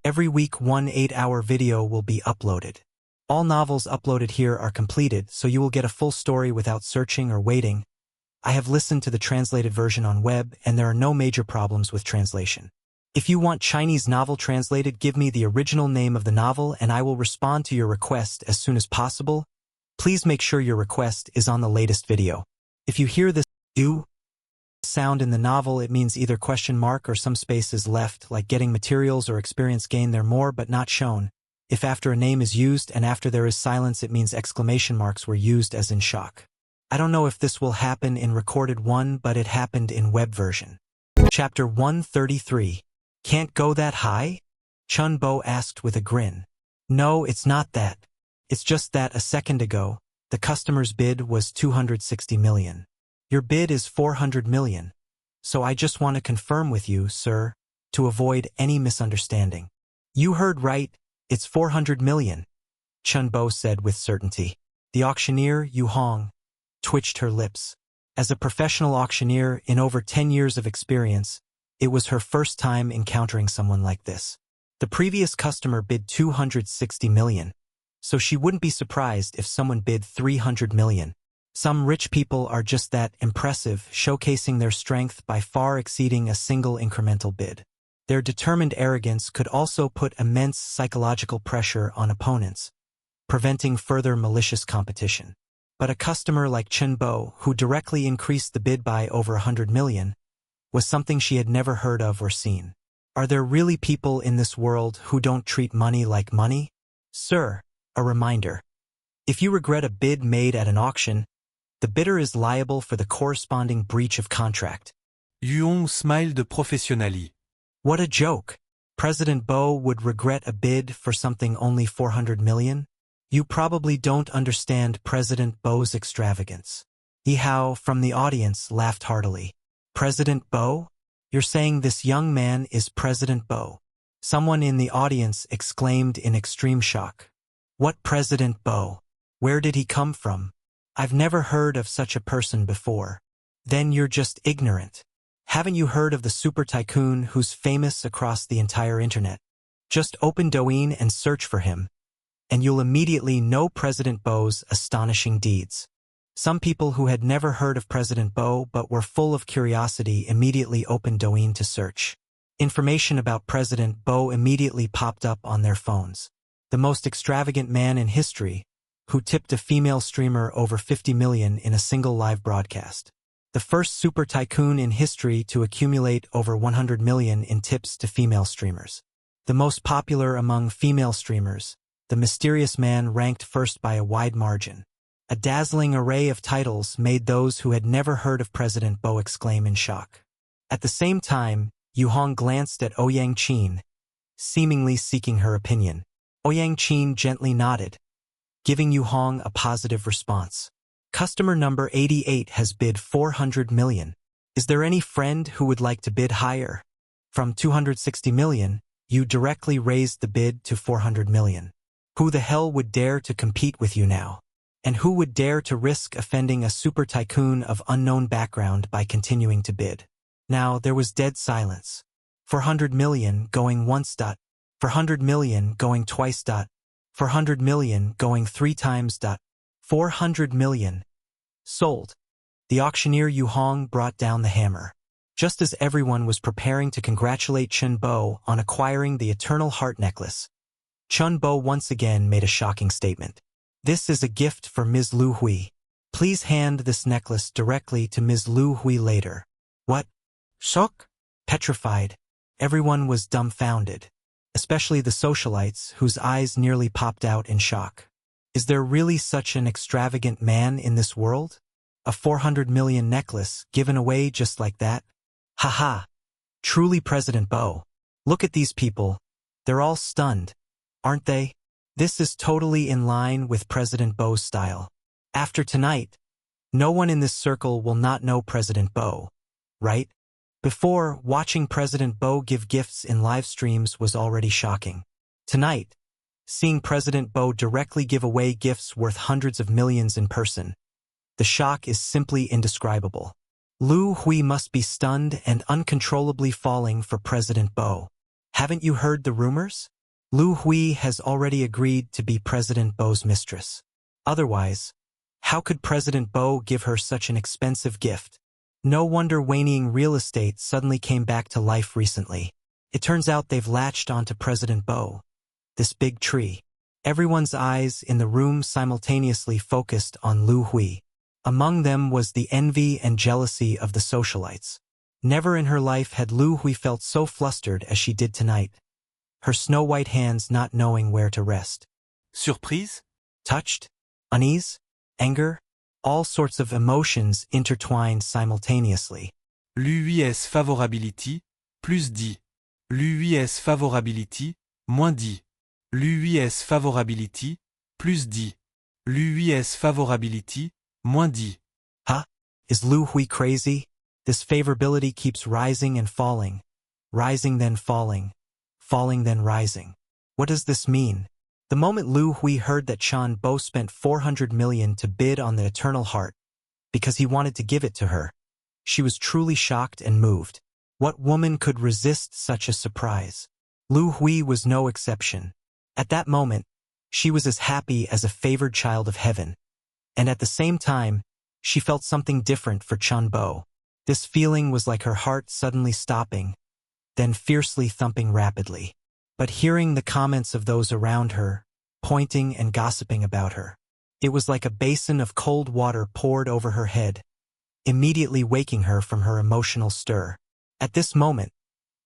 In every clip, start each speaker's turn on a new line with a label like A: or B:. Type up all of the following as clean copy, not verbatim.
A: Every week, one 8-hour video will be uploaded. All novels uploaded here are completed, so you will get a full story without searching or waiting. I have listened to the translated version on web, and there are no major problems with translation. If you want Chinese novel translated, give me the original name of the novel and I will respond to your request as soon as possible. Please make sure your request is on the latest video. If you hear this "u" sound in the novel, it means either question mark or some space is left, like getting materials or experience gain there more but not shown. If after a name is used and after there is silence, it means exclamation marks were used as in shock. I don't know if this will happen in recorded one, but it happened in web version. Chapter 133. Can't go that high? Chun Bo asked with a grin. No, it's not that. It's just that a second ago, the customer's bid was 260 million. Your bid is 400 million. So I just want to confirm with you, sir, to avoid any misunderstanding. You heard right, it's 400 million, Chun Bo said with certainty. The auctioneer, Yu Hong, twitched her lips. As a professional auctioneer in over 10 years of experience, it was her first time encountering someone like this. The previous customer bid 260 million, so she wouldn't be surprised if someone bid 300 million. Some rich people are just that impressive, showcasing their strength by far exceeding a single incremental bid. Their determined arrogance could also put immense psychological pressure on opponents, preventing further malicious competition. But a customer like Chun Bo, who directly increased the bid by over 100 million, was something she had never heard of or seen. Are there really people in this world who don't treat money like money? Sir, a reminder. If you regret a bid made at an auction, the bidder is liable for the corresponding breach of contract.
B: Yuong smiled professionally.
A: What a joke. President Bo would regret a bid for something only 400 million? You probably don't understand President Bo's extravagance. Yi Hao from the audience laughed heartily. President Bo? You're saying this young man is President Bo? Someone in the audience exclaimed in extreme shock. What President Bo? Where did he come from? I've never heard of such a person before. Then you're just ignorant. Haven't you heard of the super tycoon who's famous across the entire internet? Just open Douyin and search for him, and you'll immediately know President Bo's astonishing deeds. Some people who had never heard of President Bo but were full of curiosity immediately opened Douyin to search. Information about President Bo immediately popped up on their phones. The most extravagant man in history, who tipped a female streamer over 50 million in a single live broadcast. The first super tycoon in history to accumulate over 100 million in tips to female streamers. The most popular among female streamers, the mysterious man ranked first by a wide margin. A dazzling array of titles made those who had never heard of President Bo exclaim in shock. At the same time, Yu Hong glanced at Ouyang Qin, seemingly seeking her opinion. Ouyang Qin gently nodded, giving Yu Hong a positive response. Customer number 88 has bid 400 million. Is there any friend who would like to bid higher? From 260 million, you directly raised the bid to 400 million. Who the hell would dare to compete with you now? And who would dare to risk offending a super tycoon of unknown background by continuing to bid? Now there was dead silence. 400 million going once. 400 million going twice. 400 million going 3 times. 400 million. Sold. The auctioneer Yu Hong brought down the hammer. Just as everyone was preparing to congratulate Chun Bo on acquiring the Eternal Heart Necklace, Chun Bo once again made a shocking statement. This is a gift for Ms. Lu Hui. Please hand this necklace directly to Ms. Lu Hui later. What? Shock? Petrified. Everyone was dumbfounded, especially the socialites whose eyes nearly popped out in shock. Is there really such an extravagant man in this world? A 400 million necklace given away just like that? Haha. Truly President Bo. Look at these people. They're all stunned, aren't they? This is totally in line with President Bo's style. After tonight, no one in this circle will not know President Bo, right? Before, watching President Bo give gifts in live streams was already shocking. Tonight, seeing President Bo directly give away gifts worth hundreds of millions in person, the shock is simply indescribable. Lu Hui must be stunned and uncontrollably falling for President Bo. Haven't you heard the rumors? Lu Hui has already agreed to be President Bo's mistress. Otherwise, how could President Bo give her such an expensive gift? No wonder Wanying Real Estate suddenly came back to life recently. It turns out they've latched onto President Bo, this big tree. Everyone's eyes in the room simultaneously focused on Lu Hui. Among them was the envy and jealousy of the socialites. Never in her life had Lu Hui felt so flustered as she did tonight, her snow-white hands not knowing where to rest.
B: Surprise?
A: Touched, unease, anger, all sorts of emotions intertwined simultaneously.
B: L'UIS favorability, plus 10. L'UIS favorability, moins 10. L'UIS favorability, plus 10. L'UIS favorability, moins 10.
A: Huh? Is Lu Hui crazy? This favorability keeps rising and falling, rising then falling, falling then rising. What does this mean? The moment Lu Hui heard that Chan Bo spent 400 million to bid on the Eternal Heart because he wanted to give it to her, she was truly shocked and moved. What woman could resist such a surprise? Lu Hui was no exception. At that moment, she was as happy as a favored child of heaven. And at the same time, she felt something different for Chan Bo. This feeling was like her heart suddenly stopping, then fiercely thumping rapidly. But hearing the comments of those around her, pointing and gossiping about her, it was like a basin of cold water poured over her head, immediately waking her from her emotional stir. At this moment,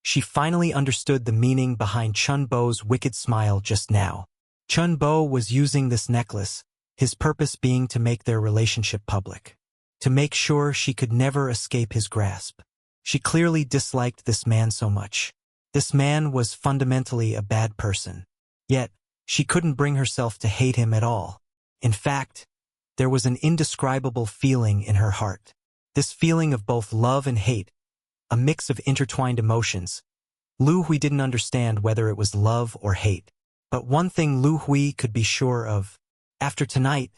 A: she finally understood the meaning behind Chun Bo's wicked smile just now. Chun Bo was using this necklace, his purpose being to make their relationship public, to make sure she could never escape his grasp. She clearly disliked this man so much. This man was fundamentally a bad person. Yet, she couldn't bring herself to hate him at all. In fact, there was an indescribable feeling in her heart. This feeling of both love and hate, a mix of intertwined emotions. Lu Hui didn't understand whether it was love or hate. But one thing Lu Hui could be sure of: after tonight,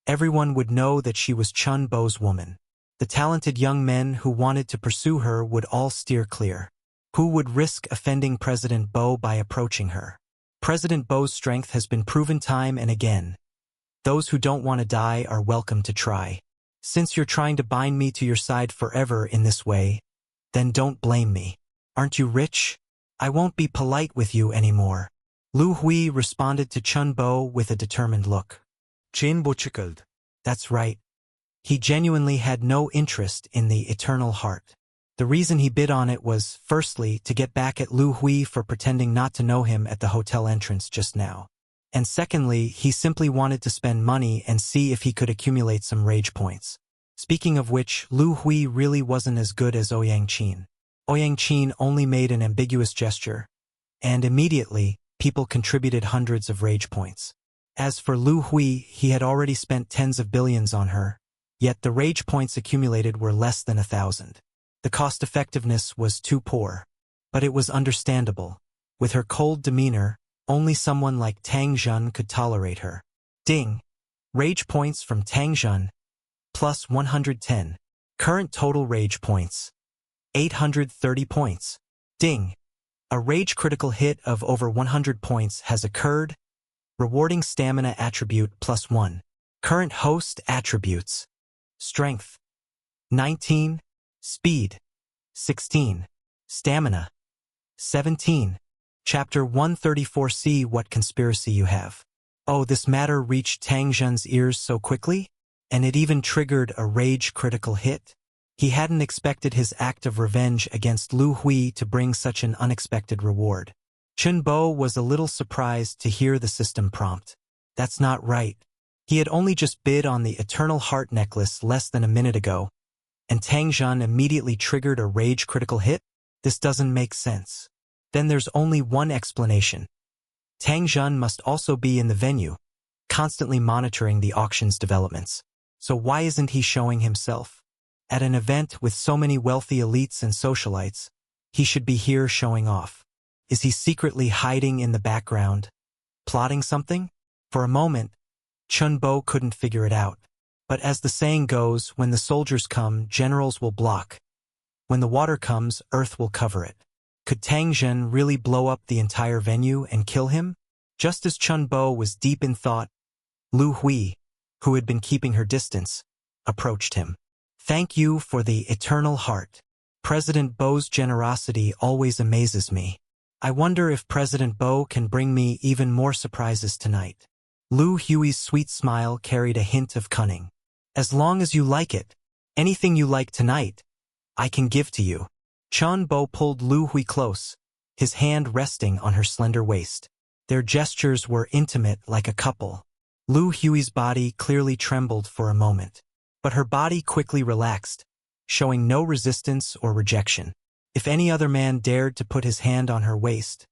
A: everyone would know that she was Chun Bo's woman. The talented young men who wanted to pursue her would all steer clear. Who would risk offending President Bo by approaching her? President Bo's strength has been proven time and again. Those who don't want to die are welcome to try. Since you're trying to bind me to your side forever in this way, then don't blame me. Aren't you rich? I won't be polite with you anymore. Lu Hui responded to Chun Bo with a determined look.
B: Chain Bo chuckled.
A: That's right. He genuinely had no interest in the Eternal Heart. The reason he bid on it was, firstly, to get back at Lu Hui for pretending not to know him at the hotel entrance just now. And secondly, he simply wanted to spend money and see if he could accumulate some rage points. Speaking of which, Lu Hui really wasn't as good as Ouyang Qin. Ouyang Qin only made an ambiguous gesture, and immediately, people contributed hundreds of rage points. As for Lu Hui, he had already spent tens of billions on her, yet the rage points accumulated were less than 1,000. The cost-effectiveness was too poor. But it was understandable. With her cold demeanor, only someone like Tang Zhen could tolerate her. Ding! Rage points from Tang Zhen, plus 110. Current total rage points, 830 points. Ding! A rage critical hit of over 100 points has occurred. Rewarding stamina attribute plus 1. Current host attributes: strength, 19. Speed, 16. Stamina, 17. Chapter 134. What conspiracy you have. Oh, this matter reached Tang Zhen's ears so quickly? And it even triggered a rage critical hit? He hadn't expected his act of revenge against Lu Hui to bring such an unexpected reward. Chun Bo was a little surprised to hear the system prompt. That's not right. He had only just bid on the Eternal Heart necklace less than a minute ago, and Tang Zhen immediately triggered a rage critical hit? This doesn't make sense. Then there's only one explanation. Tang Zhen must also be in the venue, constantly monitoring the auction's developments. So why isn't he showing himself? At an event with so many wealthy elites and socialites, he should be here showing off. Is he secretly hiding in the background, plotting something? For a moment, Chun Bo couldn't figure it out. But as the saying goes, when the soldiers come, generals will block. When the water comes, earth will cover it. Could Tang Zhen really blow up the entire venue and kill him? Just as Chun Bo was deep in thought, Lu Hui, who had been keeping her distance, approached him. Thank you for the eternal heart. President Bo's generosity always amazes me. I wonder if President Bo can bring me even more surprises tonight. Lu Hui's sweet smile carried a hint of cunning. As long as you like it, anything you like tonight, I can give to you. Chun Bo pulled Lu Hui close, his hand resting on her slender waist. Their gestures were intimate like a couple. Lu Hui's body clearly trembled for a moment, but her body quickly relaxed, showing no resistance or rejection. If any other man dared to put his hand on her waist,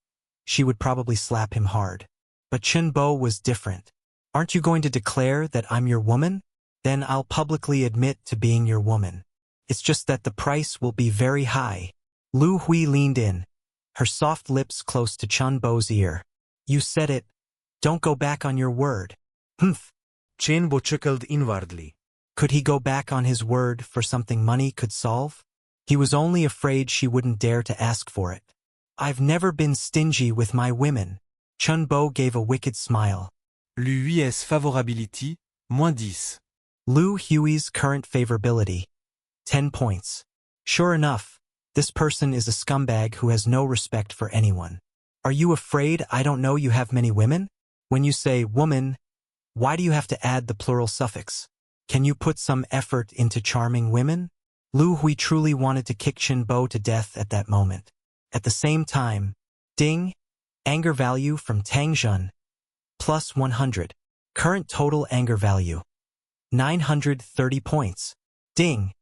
A: she would probably slap him hard. But Chun Bo was different. Aren't you going to declare that I'm your woman? Then I'll publicly admit to being your woman. It's just that the price will be very high. Lu Hui leaned in, her soft lips close to Chun Bo's ear. You said it. Don't go back on your word. Humph.
B: Chen Bo chuckled inwardly.
A: Could he go back on his word for something money could solve? He was only afraid she wouldn't dare to ask for it. I've never been stingy with my women. Chun Bo gave a wicked smile.
B: L'UIS favorability, -10.
A: Lu Hui's current favorability, 10 points. Sure enough, this person is a scumbag who has no respect for anyone. Are you afraid I don't know you have many women? When you say woman, why do you have to add the plural suffix? Can you put some effort into charming women? Lu Hui truly wanted to kick Chun Bo to death at that moment. At the same time, ding, anger value from Tang Zhen, plus 100. Current total anger value, 930 points. Ding,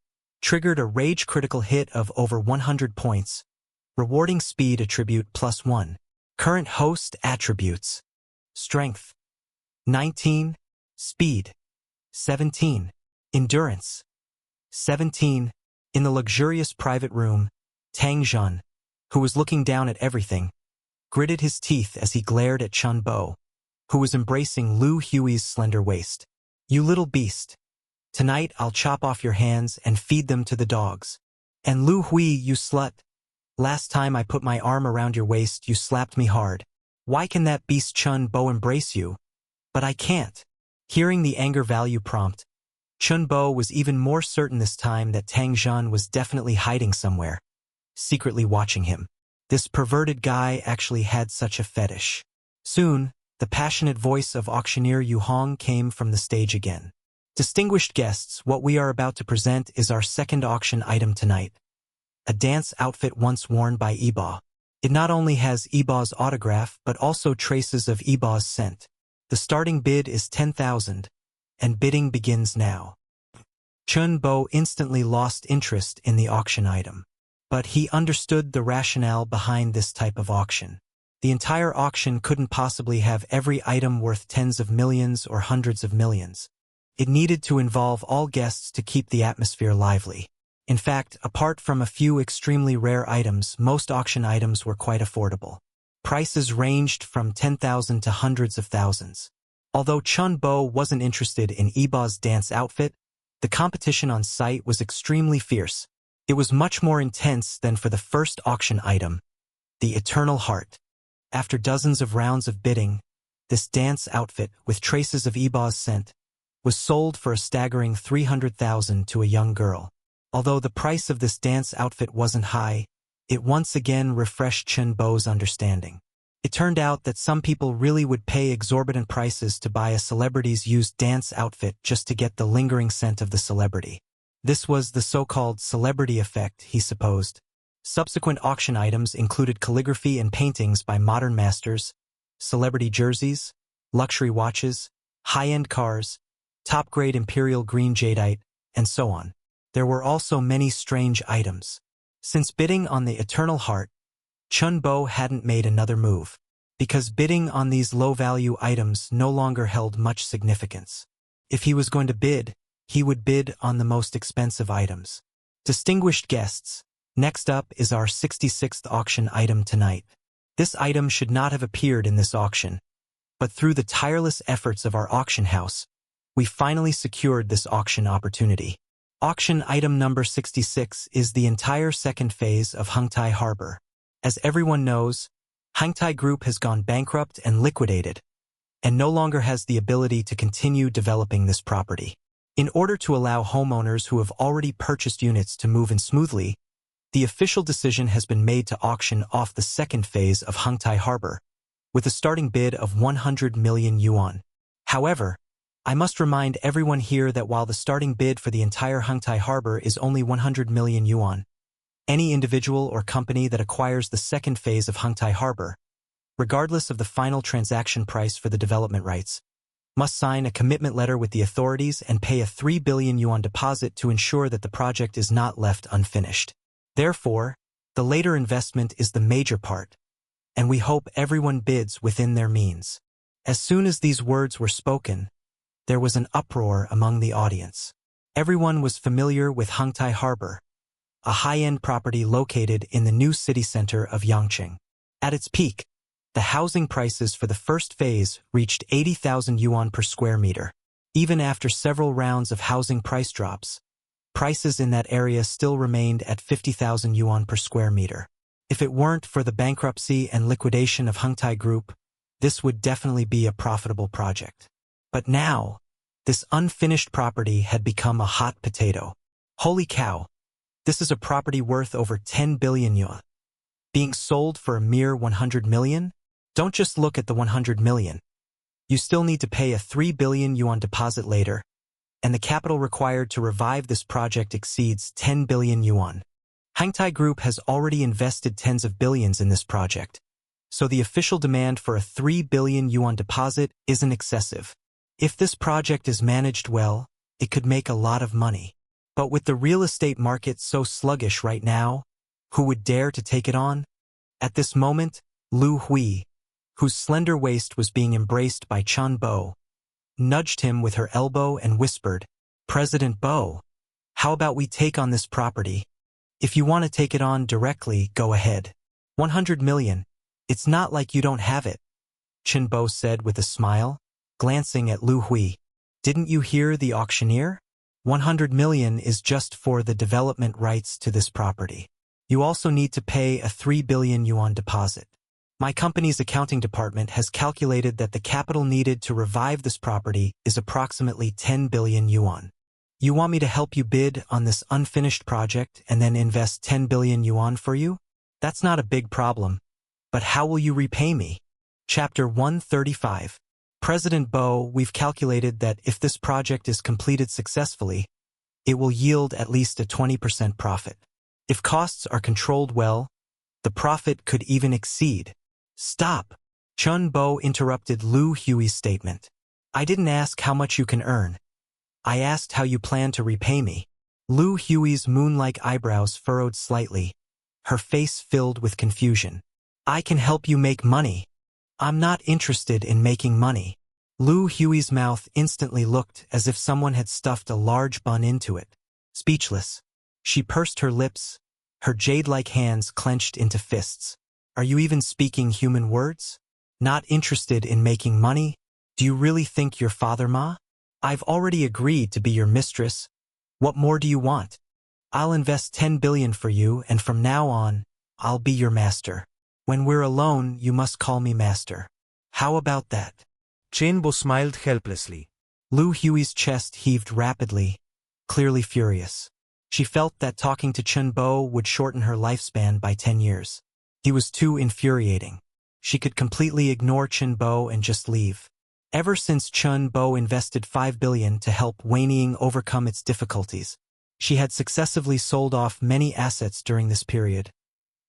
A: triggered a rage critical hit of over 100 points. Rewarding speed attribute plus 1. Current host attributes. Strength, 19. Speed, 17. Endurance, 17. In the luxurious private room, Tang Zhen, who was looking down at everything, gritted his teeth as he glared at Chun Bo, who was embracing Lu Hui's slender waist. You little beast. Tonight I'll chop off your hands and feed them to the dogs. And Lu Hui, you slut. Last time I put my arm around your waist, you slapped me hard. Why can that beast Chun Bo embrace you? But I can't. Hearing the anger value prompt, Chun Bo was even more certain this time that Tang Zhen was definitely hiding somewhere, secretly watching him. This perverted guy actually had such a fetish. Soon, the passionate voice of auctioneer Yu Hong came from the stage again. Distinguished guests, what we are about to present is our second auction item tonight. A dance outfit once worn by Iba. It not only has Iba's autograph but also traces of Iba's scent. The starting bid is 10,000, and bidding begins now. Chun Bo instantly lost interest in the auction item. But he understood the rationale behind this type of auction. The entire auction couldn't possibly have every item worth tens of millions or hundreds of millions. It needed to involve all guests to keep the atmosphere lively. In fact, apart from a few extremely rare items, most auction items were quite affordable. Prices ranged from 10,000 to hundreds of thousands. Although Chun Bo wasn't interested in Iba's dance outfit, the competition on site was extremely fierce. It was much more intense than for the first auction item, the Eternal Heart. After dozens of rounds of bidding, this dance outfit, with traces of Iba's scent, was sold for a staggering 300,000 to a young girl. Although the price of this dance outfit wasn't high, it once again refreshed Chun Bo's understanding. It turned out that some people really would pay exorbitant prices to buy a celebrity's used dance outfit just to get the lingering scent of the celebrity. This was the so-called celebrity effect, he supposed. Subsequent auction items included calligraphy and paintings by modern masters, celebrity jerseys, luxury watches, high-end cars, top-grade imperial green jadeite, and so on. There were also many strange items. Since bidding on the Eternal Heart, Chun Bo hadn't made another move, because bidding on these low-value items no longer held much significance. If he was going to bid, he would bid on the most expensive items. Distinguished guests, next up is our 66th auction item tonight. This item should not have appeared in this auction, but through the tireless efforts of our auction house, we finally secured this auction opportunity. Auction item number 66 is the entire second phase of Hungtai Harbor. As everyone knows, Hangtai Group has gone bankrupt and liquidated, and no longer has the ability to continue developing this property. In order to allow homeowners who have already purchased units to move in smoothly, the official decision has been made to auction off the second phase of Hangtai Harbor, with a starting bid of 100 million yuan. However, I must remind everyone here that while the starting bid for the entire Hangtai Harbor is only 100 million yuan, any individual or company that acquires the second phase of Hangtai Harbor, regardless of the final transaction price for the development rights, must sign a commitment letter with the authorities and pay a 3 billion yuan deposit to ensure that the project is not left unfinished. Therefore, the later investment is the major part, and we hope everyone bids within their means. As soon as these words were spoken, there was an uproar among the audience. Everyone was familiar with Hangtai Harbor, a high-end property located in the new city center of Yangqing. At its peak, the housing prices for the first phase reached 80,000 yuan per square meter. Even after several rounds of housing price drops, prices in that area still remained at 50,000 yuan per square meter. If it weren't for the bankruptcy and liquidation of Hangtai Group, this would definitely be a profitable project. But now, this unfinished property had become a hot potato. Holy cow! This is a property worth over 10 billion yuan. Being sold for a mere 100 million? Don't just look at the 100 million. You still need to pay a 3 billion yuan deposit later, and the capital required to revive this project exceeds 10 billion yuan. Hangtai Group has already invested tens of billions in this project, so the official demand for a 3 billion yuan deposit isn't excessive. If this project is managed well, it could make a lot of money. But with the real estate market so sluggish right now, who would dare to take it on? At this moment, Lu Hui, whose slender waist was being embraced by Chen Bo, nudged him with her elbow and whispered, "President Bo, how about we take on this property? If you want to take it on directly, go ahead. 100 million. It's not like you don't have it," Chen Bo said with a smile, glancing at Lu Hui. "Didn't you hear the auctioneer? 100 million is just for the development rights to this property. You also need to pay a 3 billion yuan deposit. My company's accounting department has calculated that the capital needed to revive this property is approximately 10 billion yuan. You want me to help you bid on this unfinished project and then invest 10 billion yuan for you? That's not a big problem. But how will you repay me?" Chapter 135. President Bo, we've calculated that if this project is completed successfully, it will yield at least a 20% profit. If costs are controlled well, the profit could even exceed. "Stop!" Chen Bo interrupted Lu Hui's statement. "I didn't ask how much you can earn. I asked how you plan to repay me." Lu Hui's moon-like eyebrows furrowed slightly, her face filled with confusion. "I can help you make money. I'm not interested in making money." Lu Hui's mouth instantly looked as if someone had stuffed a large bun into it. Speechless, she pursed her lips, her jade-like hands clenched into fists. "Are you even speaking human words? Not interested in making money? Do you really think you're Father Ma? I've already agreed to be your mistress. What more do you want? I'll invest 10 billion for you, and from now on, I'll be your master. When we're alone, you must call me master. How about that?"
B: Chen Bo smiled helplessly.
A: Lu Hui's chest heaved rapidly, clearly furious. She felt that talking to Chen Bo would shorten her lifespan by 10 years. He was too infuriating. She could completely ignore Chen Bo and just leave. Ever since Chen Bo invested 5 billion to help Weining overcome its difficulties, she had successively sold off many assets during this period,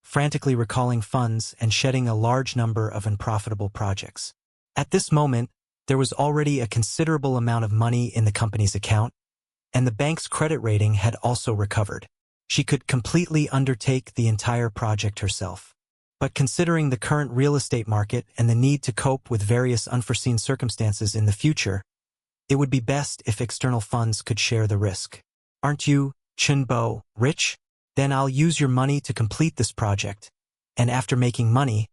A: frantically recalling funds and shedding a large number of unprofitable projects. At this moment, there was already a considerable amount of money in the company's account, and the bank's credit rating had also recovered. She could completely undertake the entire project herself. But considering the current real estate market and the need to cope with various unforeseen circumstances in the future, it would be best if external funds could share the risk. "Aren't you, Chen Bo, rich? Then I'll use your money to complete this project, and after making money,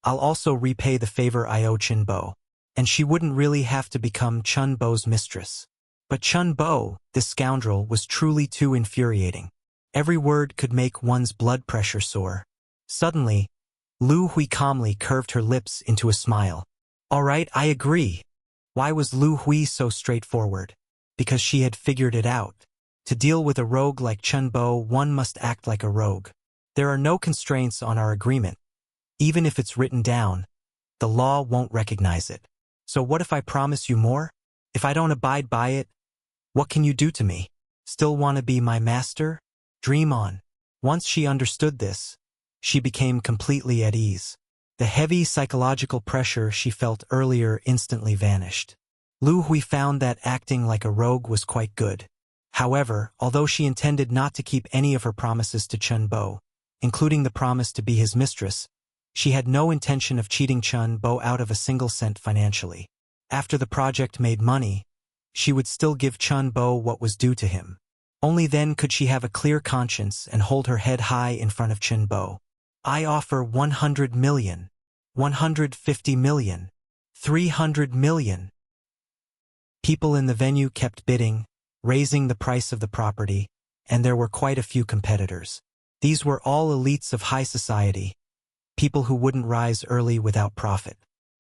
A: I'll also repay the favor I owe Chen Bo." And she wouldn't really have to become Chen Bo's mistress. But Chen Bo, this scoundrel, was truly too infuriating. Every word could make one's blood pressure soar. Suddenly, Lu Hui calmly curved her lips into a smile. All right, I agree. Why was Lu Hui so straightforward? Because she had figured it out. To deal with a rogue like Chen Bo, one must act like a rogue. There are no constraints on our agreement. Even if it's written down, the law won't recognize it. So what if I promise you more? If I don't abide by it, what can you do to me? Still want to be my master? Dream on. Once she understood this, she became completely at ease. The heavy psychological pressure she felt earlier instantly vanished. Lu Hui found that acting like a rogue was quite good. However, although she intended not to keep any of her promises to Chen Bo, including the promise to be his mistress, she had no intention of cheating Chen Bo out of a single cent financially. After the project made money, she would still give Chen Bo what was due to him. Only then could she have a clear conscience and hold her head high in front of Chen Bo. I offer 100 million, 150 million, 300 million. People in the venue kept bidding, raising the price of the property, and there were quite a few competitors. These were all elites of high society, people who wouldn't rise early without profit.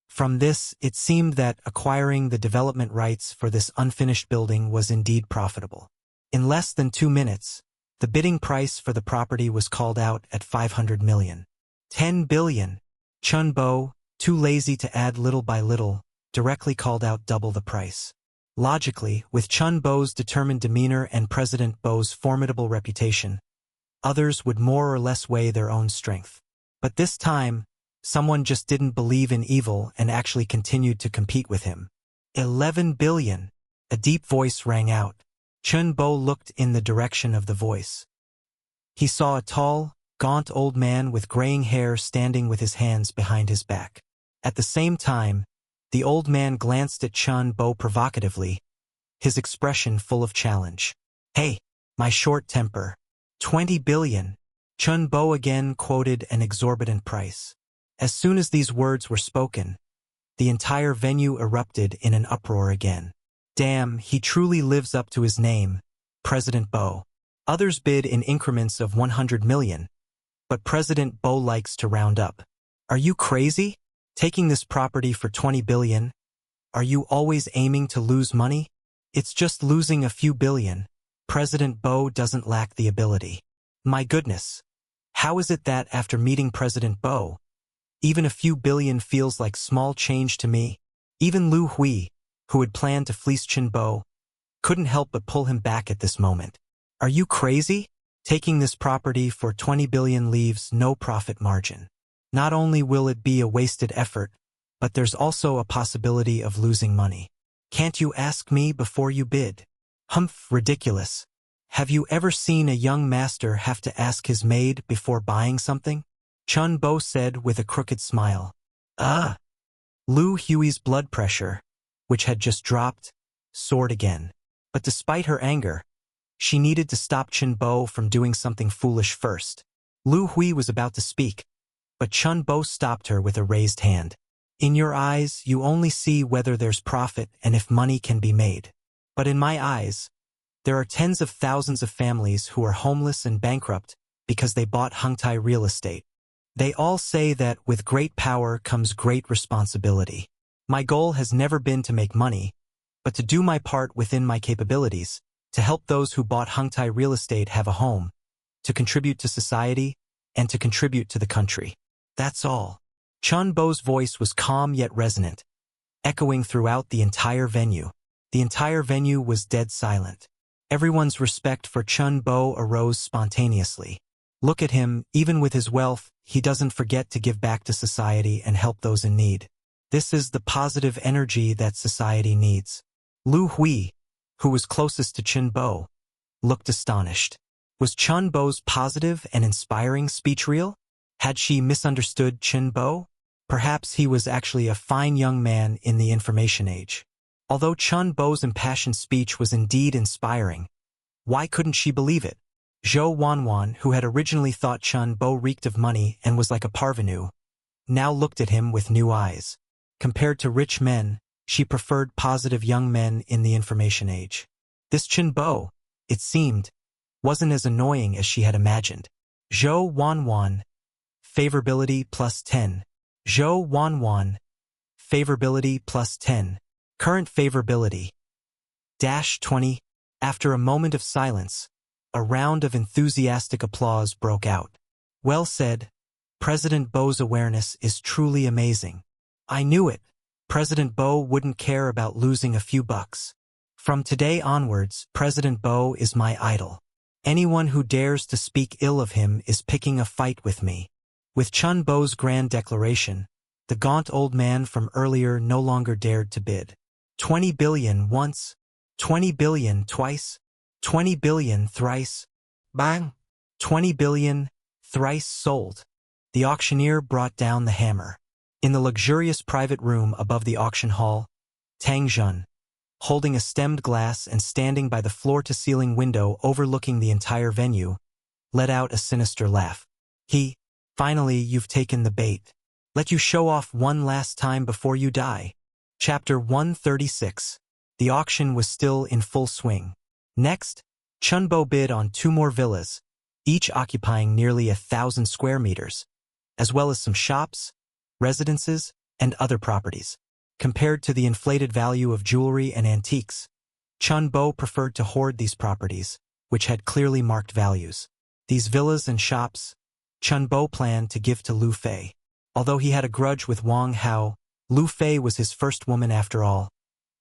A: From this, it seemed that acquiring the development rights for this unfinished building was indeed profitable. In less than 2 minutes, the bidding price for the property was called out at 500 million. 10 billion. Chen Bo, too lazy to add little by little, directly called out double the price. Logically, with Chen Bo's determined demeanor and President Bo's formidable reputation, others would more or less weigh their own strength. But this time, someone just didn't believe in evil and actually continued to compete with him. 11 billion. A deep voice rang out. Chen Bo looked in the direction of the voice. He saw a tall, gaunt old man with graying hair standing with his hands behind his back. At the same time, the old man glanced at Chen Bo provocatively, his expression full of challenge. Hey, my short temper. 20 billion. Chen Bo again quoted an exorbitant price. As soon as these words were spoken, the entire venue erupted in an uproar again. Damn, he truly lives up to his name, President Bo. Others bid in increments of 100 million, but President Bo likes to round up. Are you crazy? Taking this property for 20 billion? Are you always aiming to lose money? It's just losing a few billion. President Bo doesn't lack the ability. My goodness. How is it that after meeting President Bo, even a few billion feels like small change to me? Even Lu Hui, who had planned to fleece Chen Bo, couldn't help but pull him back at this moment. Are you crazy? Taking this property for 20 billion leaves no profit margin. Not only will it be a wasted effort, but there's also a possibility of losing money. Can't you ask me before you bid? Humph, ridiculous. Have you ever seen a young master have to ask his maid before buying something? Chen Bo said with a crooked smile. Lu Hui's blood pressure, which had just dropped, soared again. But despite her anger, she needed to stop Chen Bo from doing something foolish first. Lu Hui was about to speak, but Chen Bo stopped her with a raised hand. In your eyes, you only see whether there's profit and if money can be made. But in my eyes, there are tens of thousands of families who are homeless and bankrupt because they bought Hungtai real estate. They all say that with great power comes great responsibility. My goal has never been to make money, but to do my part within my capabilities, to help those who bought Hungtai real estate have a home, to contribute to society, and to contribute to the country. That's all. Chen Bo's voice was calm yet resonant, echoing throughout the entire venue. The entire venue was dead silent. Everyone's respect for Chen Bo arose spontaneously. Look at him, even with his wealth, he doesn't forget to give back to society and help those in need. This is the positive energy that society needs. Lu Hui, who was closest to Chen Bo, looked astonished. Was Chen Bo's positive and inspiring speech real? Had she misunderstood Chen Bo? Perhaps he was actually a fine young man in the information age. Although Chen Bo's impassioned speech was indeed inspiring, why couldn't she believe it? Zhou Wanwan, who had originally thought Chen Bo reeked of money and was like a parvenu, now looked at him with new eyes. Compared to rich men, she preferred positive young men in the information age. This Chen Bo, it seemed, wasn't as annoying as she had imagined. Zhou Wanwan Favorability plus 10. Zhou Wanwan. Favorability plus 10. Current favorability. Dash 20. After a moment of silence, a round of enthusiastic applause broke out. Well said. President Bo's awareness is truly amazing. I knew it. President Bo wouldn't care about losing a few bucks. From today onwards, President Bo is my idol. Anyone who dares to speak ill of him is picking a fight with me. With Chun Bo's grand declaration, the gaunt old man from earlier no longer dared to bid. 20 billion once, 20 billion twice, 20 billion thrice. Bang! 20 billion, thrice sold. The auctioneer brought down the hammer. In the luxurious private room above the auction hall, Tang Jun, holding a stemmed glass and standing by the floor-to-ceiling window overlooking the entire venue, let out a sinister laugh. Finally, you've taken the bait. Let you show off one last time before you die. Chapter 136. The auction was still in full swing. Next, Chunbo bid on 2 more villas, each occupying nearly 1,000 square meters, as well as some shops, residences, and other properties. Compared to the inflated value of jewelry and antiques, Chunbo preferred to hoard these properties, which had clearly marked values. These villas and shops, Chunbo planned to give to Lu Fei. Although he had a grudge with Wang Hao, Lu Fei was his first woman after all,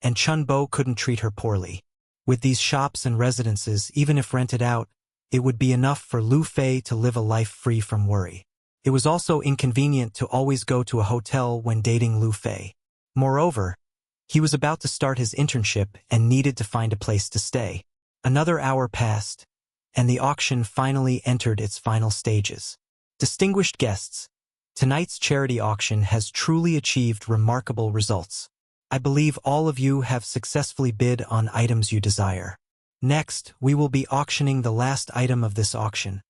A: and Chunbo couldn't treat her poorly. With these shops and residences, even if rented out, it would be enough for Lu Fei to live a life free from worry. It was also inconvenient to always go to a hotel when dating Lu Fei. Moreover, he was about to start his internship and needed to find a place to stay. Another hour passed, and the auction finally entered its final stages. Distinguished guests, tonight's charity auction has truly achieved remarkable results. I believe all of you have successfully bid on items you desire. Next, we will be auctioning the last item of this auction,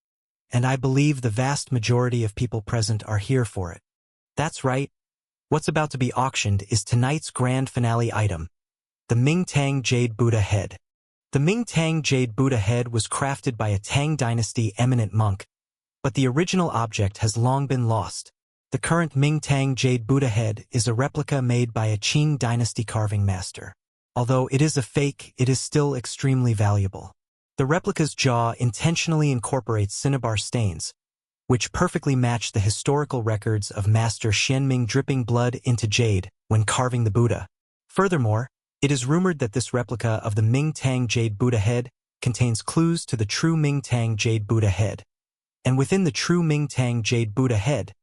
A: and I believe the vast majority of people present are here for it. That's right. What's about to be auctioned is tonight's grand finale item, the Ming Tang Jade Buddha Head. The Ming Tang Jade Buddha Head was crafted by a Tang Dynasty eminent monk, but the original object has long been lost. The current Ming Tang Jade Buddha Head is a replica made by a Qing Dynasty carving master. Although it is a fake, it is still extremely valuable. The replica's jaw intentionally incorporates cinnabar stains, which perfectly match the historical records of Master Xianming dripping blood into jade when carving the Buddha. Furthermore, it is rumored that this replica of the Ming Tang Jade Buddha Head contains clues to the true Ming Tang Jade Buddha Head. And within the true Ming Tang Jade Buddha Head,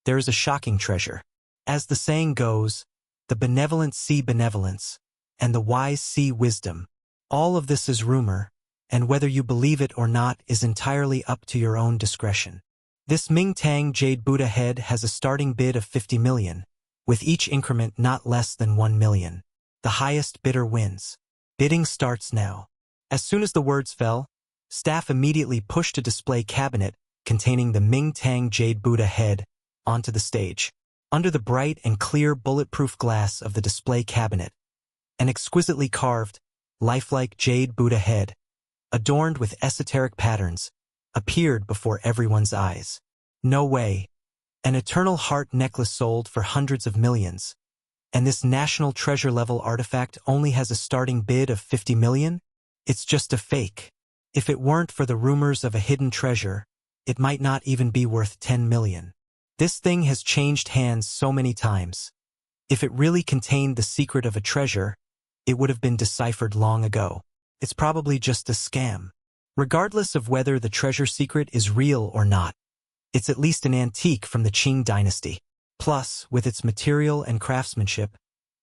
A: there is a shocking treasure. As the saying goes, the benevolent see benevolence, and the wise see wisdom. All of this is rumor, and whether you believe it or not is entirely up to your own discretion. This Ming Tang Jade Buddha Head has a starting bid of 50 million, with each increment not less than 1 million. The highest bidder wins. Bidding starts now. As soon as the words fell, staff immediately pushed a display cabinet containing the Ming Tang Jade Buddha Head onto the stage. Under the bright and clear bulletproof glass of the display cabinet, an exquisitely carved, lifelike jade Buddha head, adorned with esoteric patterns, appeared before everyone's eyes. No way. An eternal heart necklace sold for hundreds of millions. And this national treasure-level artifact only has a starting bid of 50 million? It's just a fake. If it weren't for the rumors of a hidden treasure, it might not even be worth 10 million. This thing has changed hands so many times. If it really contained the secret of a treasure, it would have been deciphered long ago. It's probably just a scam. Regardless of whether the treasure secret is real or not, it's at least an antique from the Qing Dynasty. Plus, with its material and craftsmanship,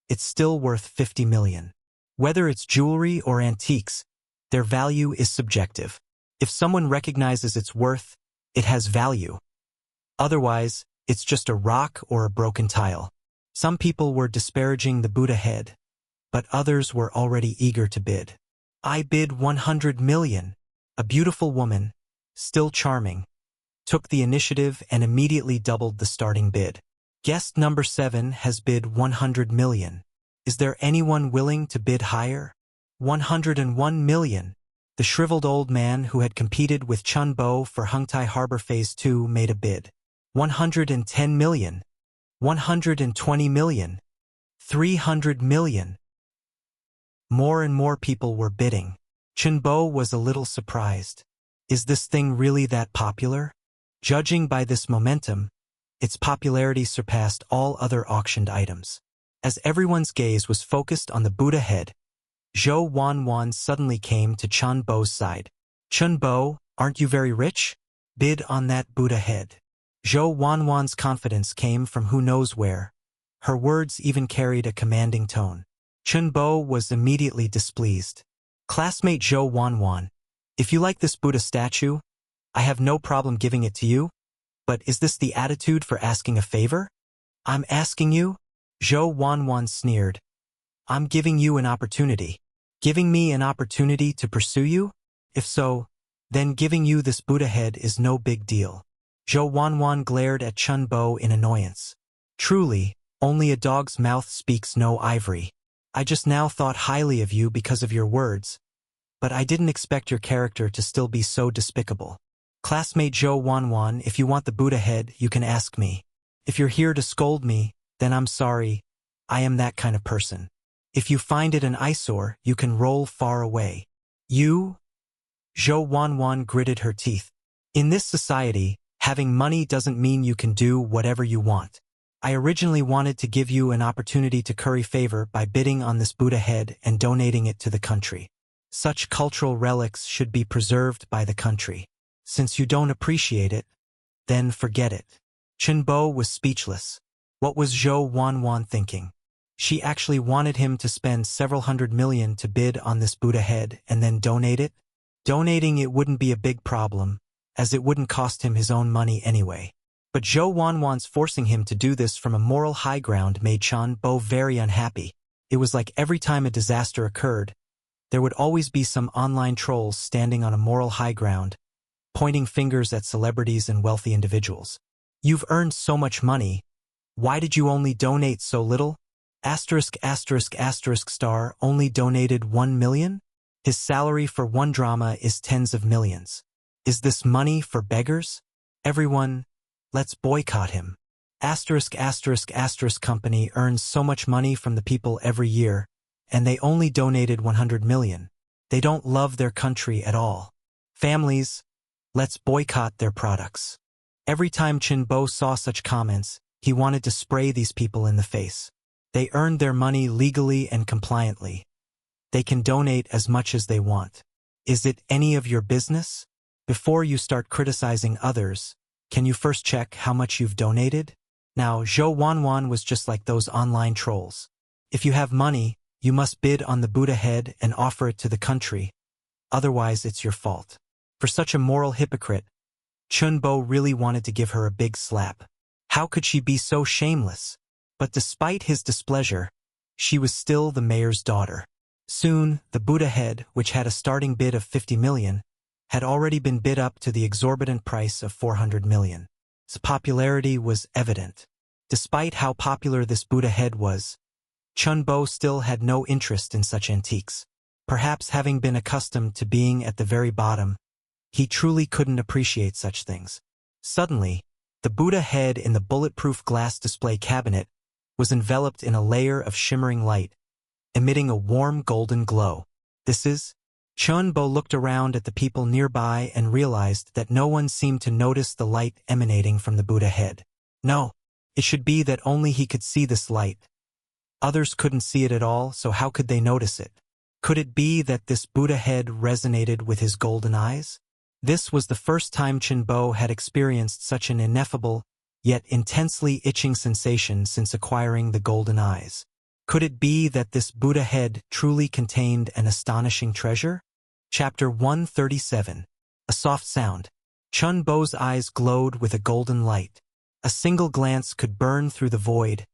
A: it's still worth 50 million. Whether it's jewelry or antiques, their value is subjective. If someone recognizes its worth, it has value. Otherwise, it's just a rock or a broken tile. Some people were disparaging the Buddha head, but others were already eager to bid. I bid 100 million. A beautiful woman, still charming, took the initiative and immediately doubled the starting bid. Guest number 7 has bid 100 million. Is there anyone willing to bid higher? 101 million. The shriveled old man who had competed with Chun Bo for Hungtai Harbor Phase 2 made a bid. 110 million, 120 million, 300 million. More and more people were bidding. Chunbo was a little surprised. Is this thing really that popular? Judging by this momentum, its popularity surpassed all other auctioned items. As everyone's gaze was focused on the Buddha head, Zhou Wanwan suddenly came to Chunbo's side. Chunbo, aren't you very rich? Bid on that Buddha head. Zhou Wanwan's confidence came from who knows where. Her words even carried a commanding tone. Chunbo was immediately displeased. Classmate Zhou Wanwan, if you like this Buddha statue, I have no problem giving it to you, but is this the attitude for asking a favor? I'm asking you? Zhou Wanwan sneered. I'm giving you an opportunity. Giving me an opportunity to pursue you? If so, then giving you this Buddha head is no big deal. Zhou Wanwan glared at Chunbo in annoyance. Truly, only a dog's mouth speaks no ivory. I just now thought highly of you because of your words, but I didn't expect your character to still be so despicable. Classmate Zhou Wanwan, if you want the Buddha head, you can ask me. If you're here to scold me, then I'm sorry. I am that kind of person. If you find it an eyesore, you can roll far away. You? Zhou Wanwan gritted her teeth. In this society, having money doesn't mean you can do whatever you want. I originally wanted to give you an opportunity to curry favor by bidding on this Buddha head and donating it to the country. Such cultural relics should be preserved by the country. Since you don't appreciate it, then forget it. Chunbo was speechless. What was Zhou Wanwan thinking? She actually wanted him to spend several $100 million to bid on this Buddha head and then donate it? Donating it wouldn't be a big problem, as it wouldn't cost him his own money anyway. But Zhou Wanwan's forcing him to do this from a moral high ground made Chunbo very unhappy. It was like every time a disaster occurred, there would always be some online trolls standing on a moral high ground, pointing fingers at celebrities and wealthy individuals. You've earned so much money. Why did you only donate so little? Star only donated 1 million? His salary for one drama is tens of millions. Is this money for beggars? Everyone, let's boycott him. Company earns so much money from the people every year, and they only donated 100 million. They don't love their country at all. Families, let's boycott their products. Every time Chunbo saw such comments, he wanted to spray these people in the face. They earned their money legally and compliantly. They can donate as much as they want. Is it any of your business? Before you start criticizing others, can you first check how much you've donated? Now, Zhou Wanwan was just like those online trolls. If you have money, you must bid on the Buddha head and offer it to the country. Otherwise, it's your fault. For such a moral hypocrite, Chunbo really wanted to give her a big slap. How could she be so shameless? But despite his displeasure, she was still the mayor's daughter. Soon, the Buddha head, which had a starting bid of 50 million, had already been bid up to the exorbitant price of 400 million. Its popularity was evident. Despite how popular this Buddha head was, Chunbo still had no interest in such antiques. Perhaps having been accustomed to being at the very bottom, he truly couldn't appreciate such things. Suddenly, the Buddha head in the bulletproof glass display cabinet was enveloped in a layer of shimmering light, emitting a warm golden glow. This is? Chunbo looked around at the people nearby and realized that no one seemed to notice the light emanating from the Buddha head. No, it should be that only he could see this light. Others couldn't see it at all, so how could they notice it? Could it be that this Buddha head resonated with his golden eyes? This was the first time Chunbo had experienced such an ineffable, yet intensely itching sensation since acquiring the golden eyes. Could it be that this Buddha head truly contained an astonishing treasure? Chapter 137. A soft sound. Chunbo's eyes glowed with a golden light. A single glance could burn through the void,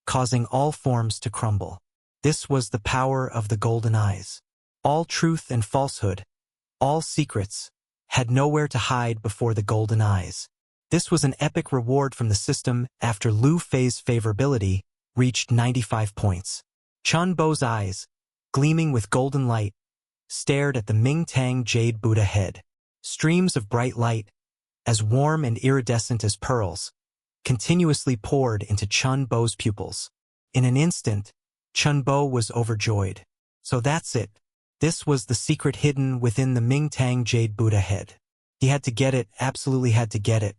A: causing all forms to crumble. This was the power of the golden eyes. All truth and falsehood, all secrets, had nowhere to hide before the golden eyes. This was an epic reward from the system after Lu Fei's favorability reached 95 points. Chunbo's eyes, gleaming with golden light, stared at the Ming-Tang jade Buddha head. Streams of bright light, as warm and iridescent as pearls, continuously poured into Chun Bo's pupils. In an instant, Chun Bo was overjoyed. So that's it. This was the secret hidden within the Ming-Tang Jade Buddha head. He had to get it, absolutely had to get it.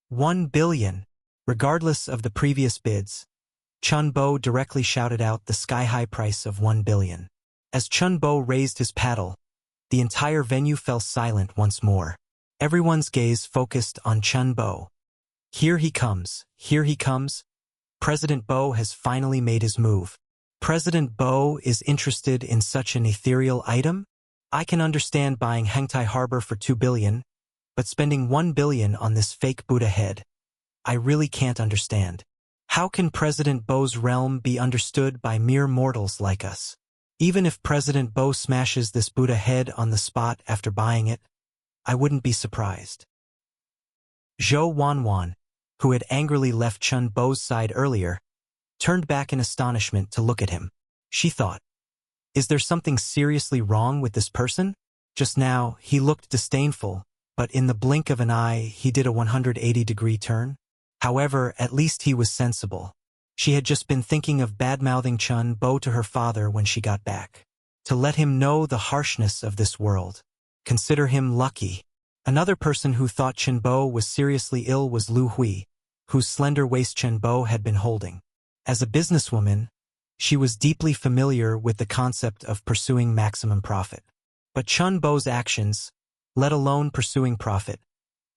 A: 1 billion. Regardless of the previous bids, Chun Bo directly shouted out the sky-high price of 1 billion. As Chun Bo raised his paddle, the entire venue fell silent once more. Everyone's gaze focused on Chun Bo. Here he comes, here he comes. President Bo has finally made his move. President Bo is interested in such an ethereal item? I can understand buying Hengtai Harbor for 2 billion, but spending 1 billion on this fake Buddha head, I really can't understand. How can President Bo's realm be understood by mere mortals like us? Even if President Bo smashes this Buddha head on the spot after buying it, I wouldn't be surprised. Zhou Wanwan, who had angrily left Chun Bo's side earlier, turned back in astonishment to look at him. She thought, is there something seriously wrong with this person? Just now, he looked disdainful, but in the blink of an eye, he did a 180-degree turn. However, at least he was sensible. She had just been thinking of bad-mouthing Chun Bo to her father when she got back. To let him know the harshness of this world. Consider him lucky. Another person who thought Chun Bo was seriously ill was Lu Hui, whose slender waist Chun Bo had been holding. As a businesswoman, she was deeply familiar with the concept of pursuing maximum profit. But Chun Bo's actions, let alone pursuing profit,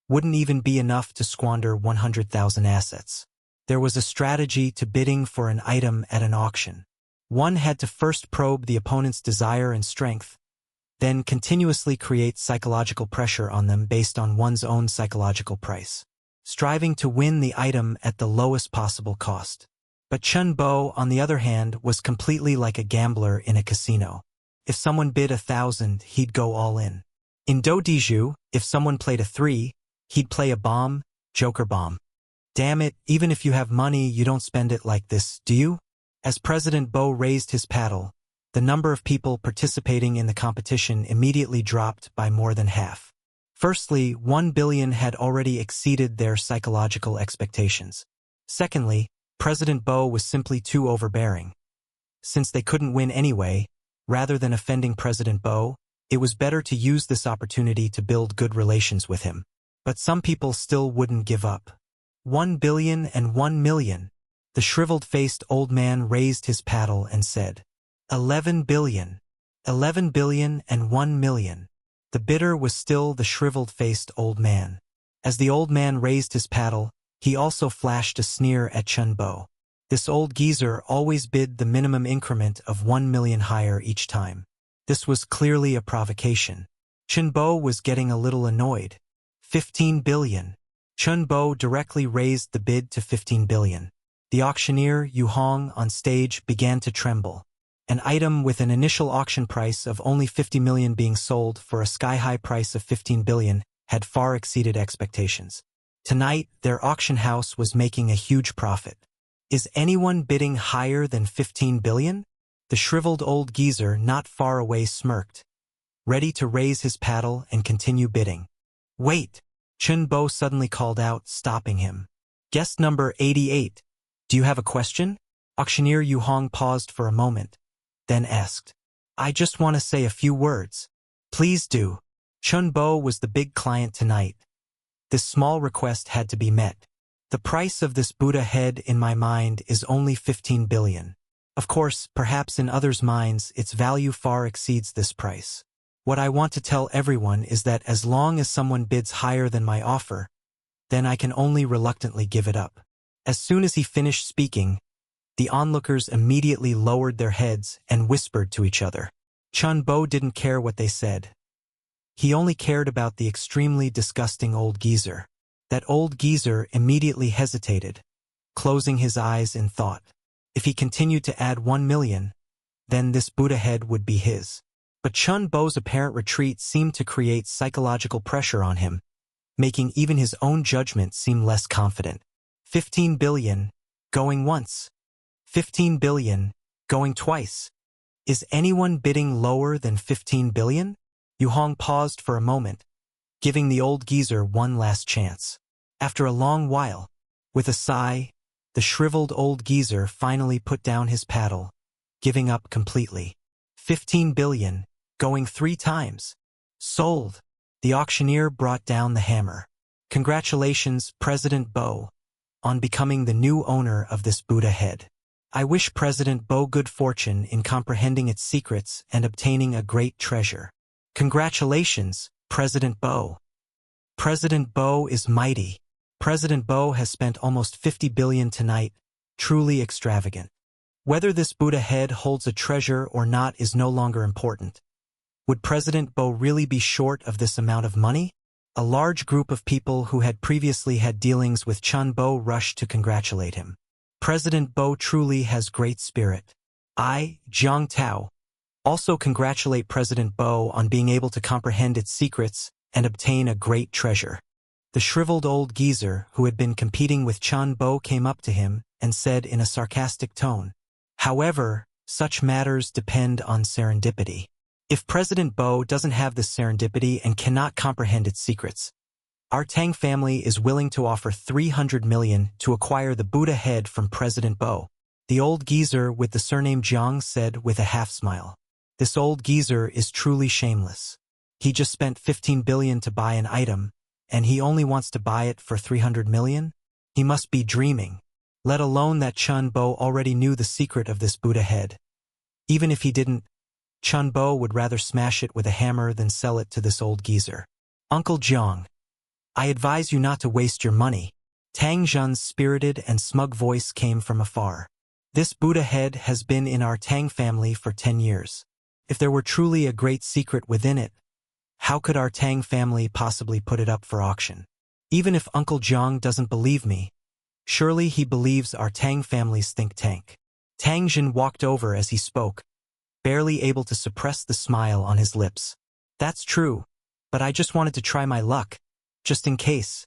A: wouldn't even be enough to squander 100,000 assets. There was a strategy to bidding for an item at an auction. One had to first probe the opponent's desire and strength, then continuously create psychological pressure on them based on one's own psychological price, striving to win the item at the lowest possible cost. But Chun Bo, on the other hand, was completely like a gambler in a casino. If someone bid 1,000, he'd go all in. In Do Diju, if someone played a 3, he'd play a bomb, joker bomb. Damn it, even if you have money, you don't spend it like this, do you? As President Bo raised his paddle, the number of people participating in the competition immediately dropped by more than half. Firstly, 1 billion had already exceeded their psychological expectations. Secondly, President Bo was simply too overbearing. Since they couldn't win anyway, rather than offending President Bo, it was better to use this opportunity to build good relations with him. But some people still wouldn't give up. 1 billion and 1 million. The shriveled-faced old man raised his paddle and said, 11 billion. 11 billion and 1 million. The bidder was still the shriveled-faced old man. As the old man raised his paddle, he also flashed a sneer at Chun Bo. This old geezer always bid the minimum increment of 1 million higher each time. This was clearly a provocation. Chun Bo was getting a little annoyed. 15 billion. Chun Bo directly raised the bid to 15 billion. The auctioneer, Yu Hong, on stage began to tremble. An item with an initial auction price of only 50 million being sold for a sky-high price of 15 billion had far exceeded expectations. Tonight, their auction house was making a huge profit. Is anyone bidding higher than 15 billion? The shriveled old geezer not far away smirked, ready to raise his paddle and continue bidding. Wait! Chun Bo suddenly called out, stopping him. Guest number 88. Do you have a question? Auctioneer Yu Hong paused for a moment, then asked. I just want to say a few words. Please do. Chun Bo was the big client tonight. This small request had to be met. The price of this Buddha head in my mind is only 15 billion. Of course, perhaps in others' minds, its value far exceeds this price. What I want to tell everyone is that as long as someone bids higher than my offer, then I can only reluctantly give it up. As soon as he finished speaking, the onlookers immediately lowered their heads and whispered to each other. Chun Bo didn't care what they said. He only cared about the extremely disgusting old geezer. That old geezer immediately hesitated, closing his eyes in thought. If he continued to add 1 million, then this Buddha head would be his. But Chun Bo's apparent retreat seemed to create psychological pressure on him, making even his own judgment seem less confident. 15 billion, going once. 15 billion, going twice. Is anyone bidding lower than 15 billion? Yu Hong paused for a moment, giving the old geezer one last chance. After a long while, With a sigh, the shriveled old geezer finally put down his paddle, giving up completely. 15 billion, going 3 times. Sold. The auctioneer brought down the hammer. Congratulations, President Bo, on becoming the new owner of this Buddha head. I wish President Bo good fortune in comprehending its secrets and obtaining a great treasure. Congratulations, President Bo. President Bo is mighty. President Bo has spent almost 50 billion tonight, truly extravagant. Whether this Buddha head holds a treasure or not is no longer important. Would President Bo really be short of this amount of money? A large group of people who had previously had dealings with Chun Bo rushed to congratulate him. President Bo truly has great spirit. I, Jiang Tao, also congratulate President Bo on being able to comprehend its secrets and obtain a great treasure. The shriveled old geezer who had been competing with Chun Bo came up to him and said in a sarcastic tone, "However, such matters depend on serendipity. If President Bo doesn't have this serendipity and cannot comprehend its secrets, our Tang family is willing to offer 300 million to acquire the Buddha head from President Bo." The old geezer with the surname Jiang said with a half-smile. This old geezer is truly shameless. He just spent 15 billion to buy an item, and he only wants to buy it for 300 million? He must be dreaming. Let alone that Chun Bo already knew the secret of this Buddha head. Even if he didn't, Chun Bo would rather smash it with a hammer than sell it to this old geezer. Uncle Jiang, I advise you not to waste your money. Tang Zhen's spirited and smug voice came from afar. This Buddha head has been in our Tang family for 10 years. If there were truly a great secret within it, how could our Tang family possibly put it up for auction? Even if Uncle Jiang doesn't believe me, surely he believes our Tang family's think tank. Tang Zhen walked over as he spoke, barely able to suppress the smile on his lips. That's true, but I just wanted to try my luck, just in case.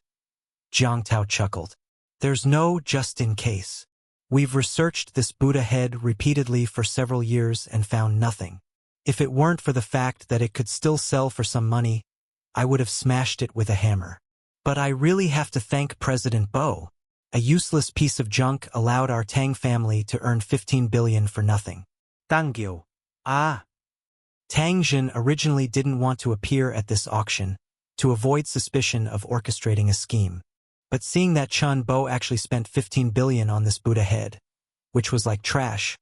A: Jiang Tao chuckled. There's no just in case. We've researched this Buddha head repeatedly for several years and found nothing. If it weren't for the fact that it could still sell for some money, I would have smashed it with a hammer. But I really have to thank President Bo. A useless piece of junk allowed our Tang family to earn 15 billion for nothing.
B: Thank you.
A: Tang Zhen originally didn't want to appear at this auction, to avoid suspicion of orchestrating a scheme. But seeing that Chun Bo actually spent 15 billion on this Buddha head, which was like trash,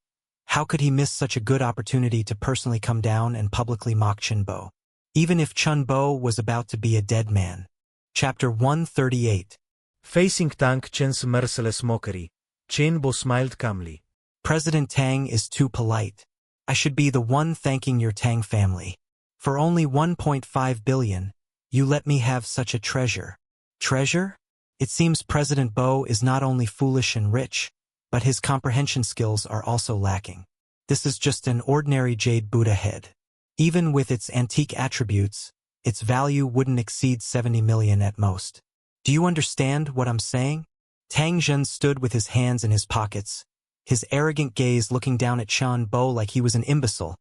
A: how could he miss such a good opportunity to personally come down and publicly mock Chun Bo? Even if Chun Bo was about to be a dead man. Chapter 138.
B: Facing Tang Chen's merciless mockery, Chen Bo smiled calmly.
A: President Tang is too polite. I should be the one thanking your Tang family. For only 1.5 billion, you let me have such a treasure. Treasure? It seems President Bo is not only foolish and rich, but his comprehension skills are also lacking. This is just an ordinary jade Buddha head. Even with its antique attributes, its value wouldn't exceed 70 million at most. Do you understand what I'm saying? Tang Zhen stood with his hands in his pockets, his arrogant gaze looking down at Chun Bo like he was an imbecile,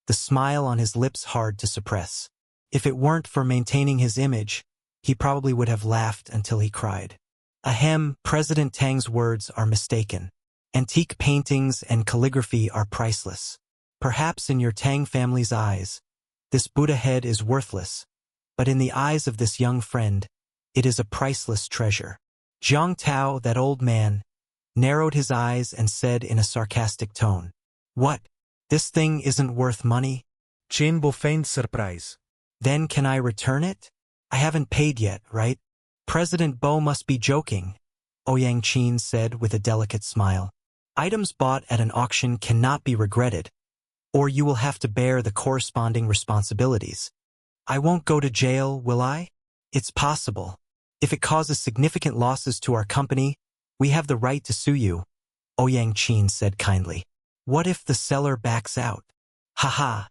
A: the smile on his lips hard to suppress. If it weren't for maintaining his image, he probably would have laughed until he cried. Ahem, President Tang's words are mistaken. Antique paintings and calligraphy are priceless. Perhaps in your Tang family's eyes, this Buddha head is worthless, but in the eyes of this young friend, it is a priceless treasure. Jiang Tao, that old man, narrowed his eyes and said in a sarcastic tone, "What? This thing isn't worth money?"
B: Chen Bo feigned surprise.
A: Then can I return it? I haven't paid yet, right? President Bo must be joking, Ouyang Qin said with a delicate smile. Items bought at an auction cannot be regretted, or you will have to bear the corresponding responsibilities. I won't go to jail, will I? It's possible. If it causes significant losses to our company, we have the right to sue you, Ouyang Qin said kindly. What if the seller backs out? Haha.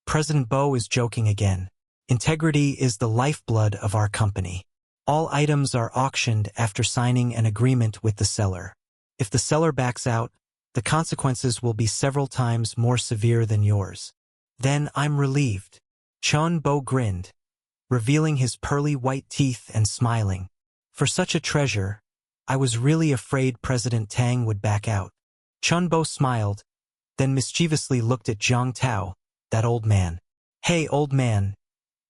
A: President Bo is joking again. Integrity is the lifeblood of our company. All items are auctioned after signing an agreement with the seller. If the seller backs out, the consequences will be several times more severe than yours. Then I'm relieved. Chun Bo grinned, revealing his pearly white teeth and smiling. For such a treasure, I was really afraid President Tang would back out. Chunbo smiled, then mischievously looked at Jiang Tao, that old man. Hey, old man,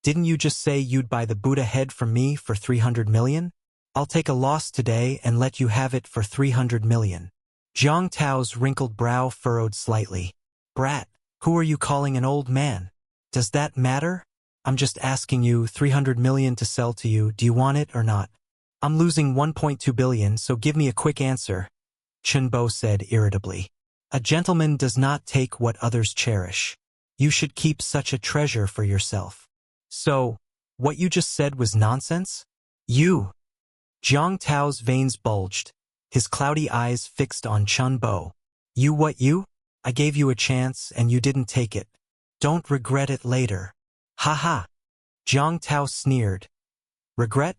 A: didn't you just say you'd buy the Buddha head from me for 300 million? I'll take a loss today and let you have it for 300 million. Jiang Tao's wrinkled brow furrowed slightly. Brat, who are you calling an old man? Does that matter? I'm just asking you 300 million to sell to you, do you want it or not? I'm losing 1.2 billion, so give me a quick answer, Chunbo said irritably. A gentleman does not take what others cherish. You should keep such a treasure for yourself. So, what you just said was nonsense? You. Jiang Tao's veins bulged, his cloudy eyes fixed on Chunbo. You what you? I gave you a chance and you didn't take it. Don't regret it later. Ha ha. Jiang Tao sneered. Regret?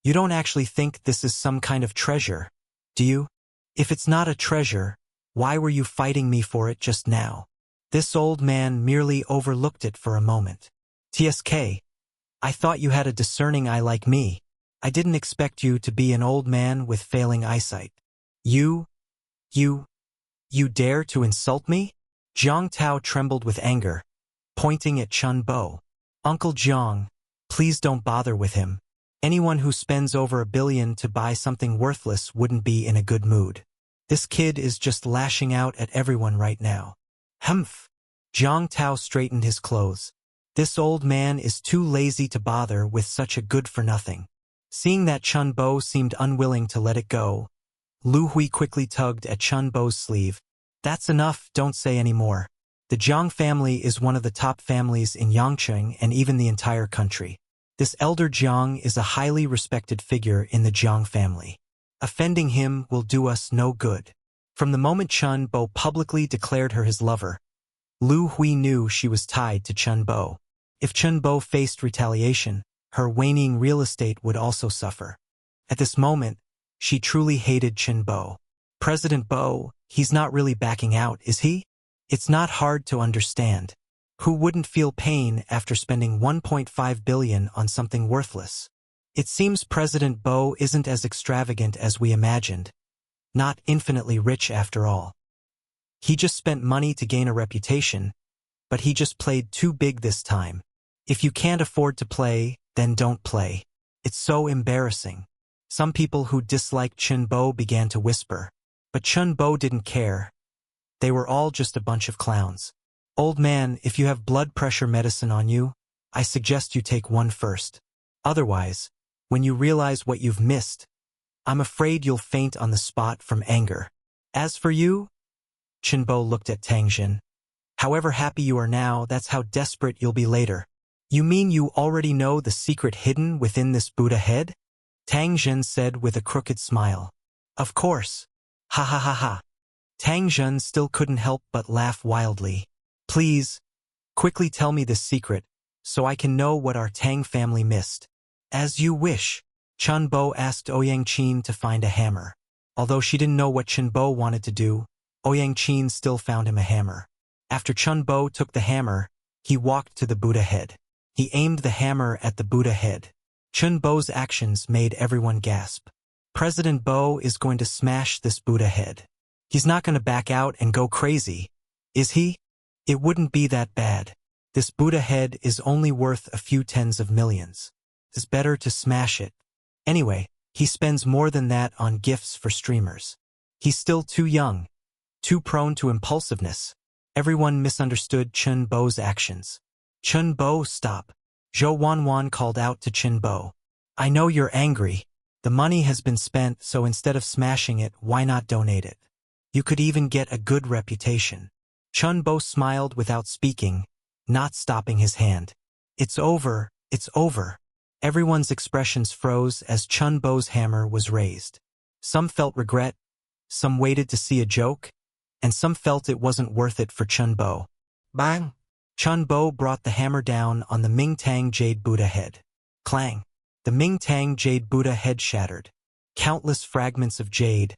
A: You don't actually think this is some kind of treasure, do you? If it's not a treasure, why were you fighting me for it just now? This old man merely overlooked it for a moment. TSK, I thought you had a discerning eye like me. I didn't expect you to be an old man with failing eyesight. You dare to insult me? Jiang Tao trembled with anger, pointing at Chunbo. Uncle Jiang, please don't bother with him. Anyone who spends over $1 billion to buy something worthless wouldn't be in a good mood. This kid is just lashing out at everyone right now. Humph. Jiang Tao straightened his clothes. This old man is too lazy to bother with such a good-for-nothing. Seeing that Chunbo seemed unwilling to let it go, Lu Hui quickly tugged at Chunbo's sleeve. That's enough, don't say any more. The Jiang family is one of the top families in Yangcheng and even the entire country. This elder Jiang is a highly respected figure in the Jiang family. Offending him will do us no good. From the moment Chunbo publicly declared her his lover, Lu Hui knew she was tied to Chunbo. If Chunbo faced retaliation, her waning real estate would also suffer. At this moment, she truly hated Chunbo. President Bo, he's not really backing out, is he? It's not hard to understand. Who wouldn't feel pain after spending 1.5 billion on something worthless? It seems President Bo isn't as extravagant as we imagined. Not infinitely rich after all. He just spent money to gain a reputation, but he just played too big this time. If you can't afford to play, then don't play. It's so embarrassing. Some people who disliked Chunbo began to whisper, but Chunbo didn't care. They were all just a bunch of clowns. Old man, if you have blood pressure medicine on you, I suggest you take one first. Otherwise, when you realize what you've missed, I'm afraid you'll faint on the spot from anger. As for you, Chunbo looked at Tang Jin. However happy you are now, that's how desperate you'll be later. You mean you already know the secret hidden within this Buddha head? Tang Jin said with a crooked smile. Of course. Ha ha ha ha. Tang Jin still couldn't help but laugh wildly. Please, quickly tell me this secret, so I can know what our Tang family missed. As you wish. Chunbo asked Ouyang Qin to find a hammer. Although she didn't know what Chunbo wanted to do, Ouyang Qin still found him a hammer. After Chunbo took the hammer, he walked to the Buddha head. He aimed the hammer at the Buddha head. Chunbo's actions made everyone gasp. President Bo is going to smash this Buddha head. He's not going to back out and go crazy, is he? It wouldn't be that bad. This Buddha head is only worth a few tens of millions. It's better to smash it. Anyway, he spends more than that on gifts for streamers. He's still too young, too prone to impulsiveness. Everyone misunderstood Chunbo's actions. Chunbo, stop. Zhou Wanwan called out to Chunbo. I know you're angry. The money has been spent, so instead of smashing it, why not donate it? You could even get a good reputation. Chunbo smiled without speaking, not stopping his hand. It's over, it's over. Everyone's expressions froze as Chunbo's hammer was raised. Some felt regret, some waited to see a joke, and some felt it wasn't worth it for Chunbo. Bang! Chunbo brought the hammer down on the Mingtang Jade Buddha head. Clang! The Mingtang Jade Buddha head shattered. Countless fragments of jade,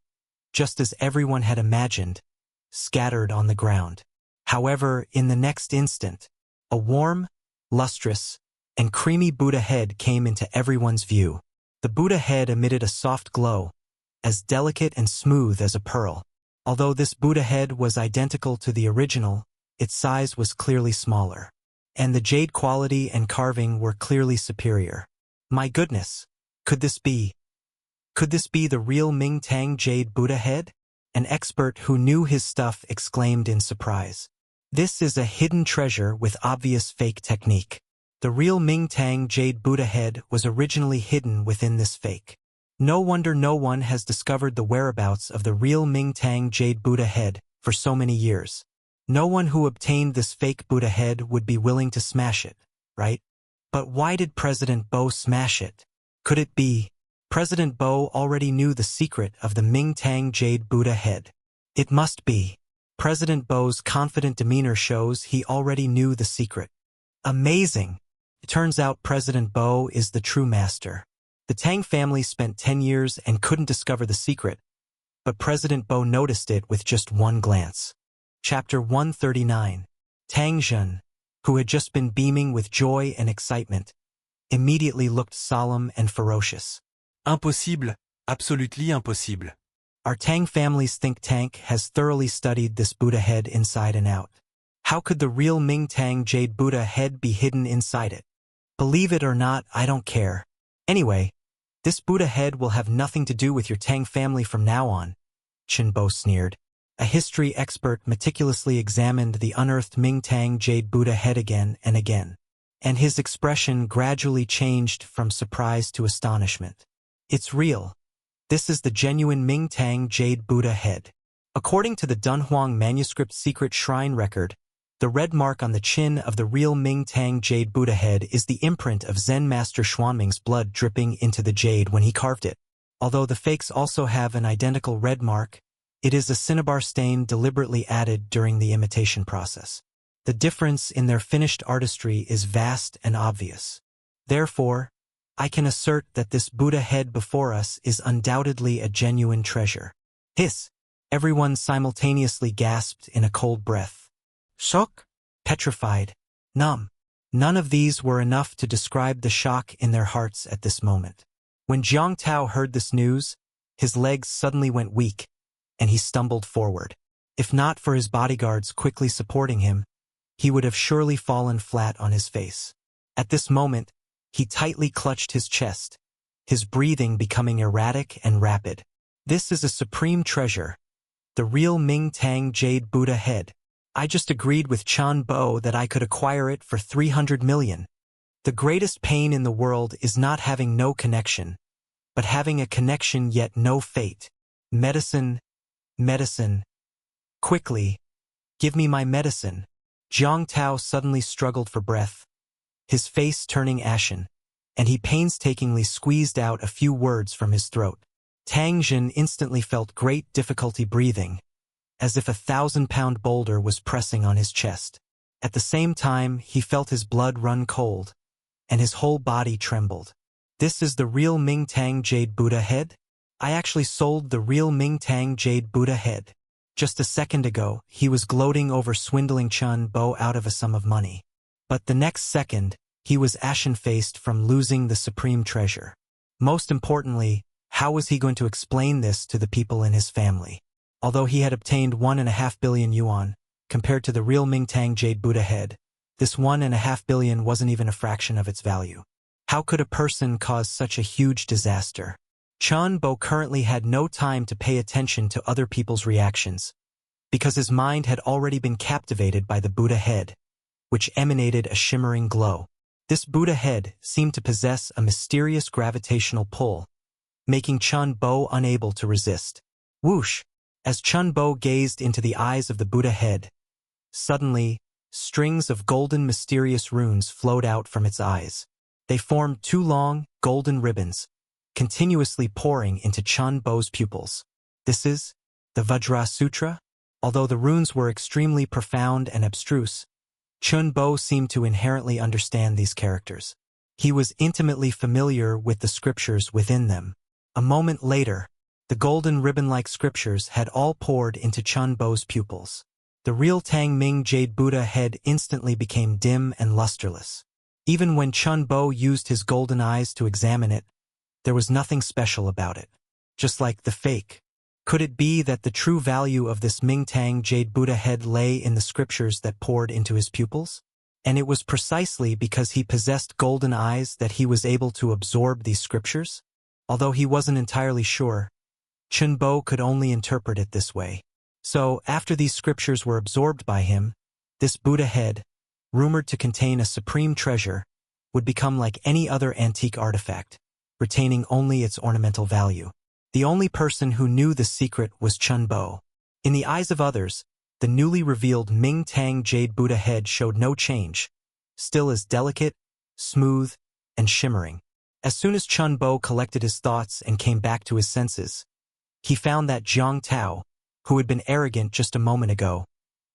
A: just as everyone had imagined, scattered on the ground. However, in the next instant, a warm, lustrous, and creamy Buddha head came into everyone's view. The Buddha head emitted a soft glow, as delicate and smooth as a pearl. Although this Buddha head was identical to the original, its size was clearly smaller. And the jade quality and carving were clearly superior. My goodness, could this be the real Ming Tang jade Buddha head? An expert who knew his stuff exclaimed in surprise. This is a hidden treasure with obvious fake technique. The real Ming Tang jade Buddha head was originally hidden within this fake. No wonder no one has discovered the whereabouts of the real Ming Tang jade Buddha head for so many years. No one who obtained this fake Buddha head would be willing to smash it, right? But why did President Bo smash it? Could it be President Bo already knew the secret of the Ming Tang jade Buddha head? It must be. President Bo's confident demeanor shows he already knew the secret. Amazing! It turns out President Bo is the true master. The Tang family spent 10 years and couldn't discover the secret, but President Bo noticed it with just one glance. Chapter 139. Tang Zhen, who had just been beaming with joy and excitement, immediately looked solemn and ferocious.
C: Impossible, absolutely impossible.
A: Our Tang family's think tank has thoroughly studied this Buddha head inside and out. How could the real Ming Tang jade Buddha head be hidden inside it? Believe it or not, I don't care. Anyway, this Buddha head will have nothing to do with your Tang family from now on, Chen Bo sneered. A history expert meticulously examined the unearthed Ming Tang jade Buddha head again and again, and his expression gradually changed from surprise to astonishment. It's real. This is the genuine Ming Tang jade Buddha head. According to the Dunhuang manuscript secret shrine record, the red mark on the chin of the real Ming Tang jade Buddha head is the imprint of Zen Master Xuanming's blood dripping into the jade when he carved it. Although the fakes also have an identical red mark, it is a cinnabar stain deliberately added during the imitation process. The difference in their finished artistry is vast and obvious. Therefore, I can assert that this Buddha head before us is undoubtedly a genuine treasure. Hiss! Everyone simultaneously gasped in a cold breath. Shock? Petrified. Numb. None of these were enough to describe the shock in their hearts at this moment. When Jiang Tao heard this news, his legs suddenly went weak, and he stumbled forward. If not for his bodyguards quickly supporting him, he would have surely fallen flat on his face. At this moment, he tightly clutched his chest, his breathing becoming erratic and rapid. This is a supreme treasure, the real Ming Tang jade Buddha head. I just agreed with Chan Bo that I could acquire it for 300 million. The greatest pain in the world is not having no connection, but having a connection yet no fate. Medicine. Medicine. Quickly, give me my medicine. Jiang Tao suddenly struggled for breath, his face turning ashen, and he painstakingly squeezed out a few words from his throat. Tang Zhen instantly felt great difficulty breathing, as if a 1,000-pound boulder was pressing on his chest. At the same time, he felt his blood run cold, and his whole body trembled. This is the real Ming Tang jade Buddha head? I actually sold the real Ming Tang jade Buddha head. Just a second ago, he was gloating over swindling Chen Bo out of a sum of money. But the next second, he was ashen-faced from losing the supreme treasure. Most importantly, how was he going to explain this to the people in his family? Although he had obtained 1.5 billion yuan, compared to the real Ming Tang jade Buddha head, this 1.5 billion wasn't even a fraction of its value. How could a person cause such a huge disaster? Chen Bo currently had no time to pay attention to other people's reactions, because his mind had already been captivated by the Buddha head, which emanated a shimmering glow. This Buddha head seemed to possess a mysterious gravitational pull, making Chen Bo unable to resist. Whoosh! As Chen Bo gazed into the eyes of the Buddha head, suddenly, strings of golden mysterious runes flowed out from its eyes. They formed two long, golden ribbons, continuously pouring into Chen Bo's pupils. This is the Vajra Sutra? Although the runes were extremely profound and abstruse, Chen Bo seemed to inherently understand these characters. He was intimately familiar with the scriptures within them. A moment later, the golden ribbon-like scriptures had all poured into Chen Bo's pupils. The real Tang Ming jade Buddha head instantly became dim and lusterless. Even when Chen Bo used his golden eyes to examine it, there was nothing special about it. just like the fake. Could it be that the true value of this Mingtang jade Buddha head lay in the scriptures that poured into his pupils? And it was precisely because he possessed golden eyes that he was able to absorb these scriptures? Although he wasn't entirely sure, Chunbo could only interpret it this way. So, after these scriptures were absorbed by him, this Buddha head, rumored to contain a supreme treasure, would become like any other antique artifact, retaining only its ornamental value. The only person who knew the secret was Chunbo. In the eyes of others, the newly revealed Mingtang jade Buddha head showed no change, still as delicate, smooth, and shimmering. As soon as Chunbo collected his thoughts and came back to his senses, he found that Jiang Tao, who had been arrogant just a moment ago,